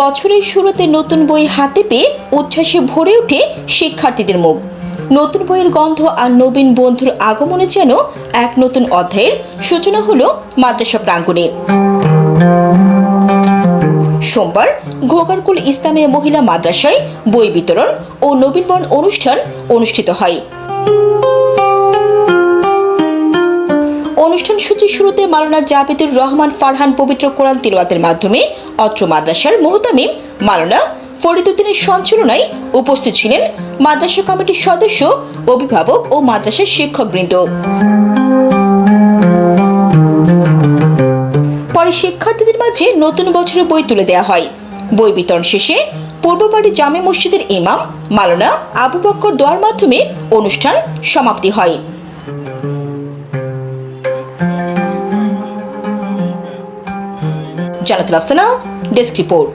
বছরের শুরুতে নতুন বই হাতে পেয়ে উচ্ছ্বাসে ভরে ওঠে শিক্ষার্থীদের মুখ। নতুন বইয়ের গন্ধ আর নবীন বন্ধুর আগমনে যেন এক নতুন অধ্যায়ের সূচনা হলো মাদ্রাসা প্রাঙ্গণে। সোমবার ঘোগারকুল ইসলামিয়া মহিলা মাদ্রাসায় বই বিতরণ ও নবীনবরণ অনুষ্ঠান অনুষ্ঠিত হয়। অনুষ্ঠান সূচির শুরুতে মাওলানা জাবেদুর রহমান ফারহান পবিত্র কোরআন তিলাওয়াতের মাধ্যমে অত্র মাদ্রাসার মুহতামিম মাওলানা ফরিদউদ্দিনের সঞ্চালনায় উপস্থিত ছিলেন মাদ্রাসা কমিটির সদস্য, অভিভাবক ও মাদ্রাসার শিক্ষকবৃন্দ। পরে শিক্ষার্থীদের মাঝে নতুন বছরের বই তুলে দেওয়া হয়। বই বিতরণ শেষে পূর্ববাড়ি জামে মসজিদের ইমাম মাওলানা আবু বকর দোয়ার মাধ্যমে অনুষ্ঠান সমাপ্তি হয়। Jannatul Afsana, desk report.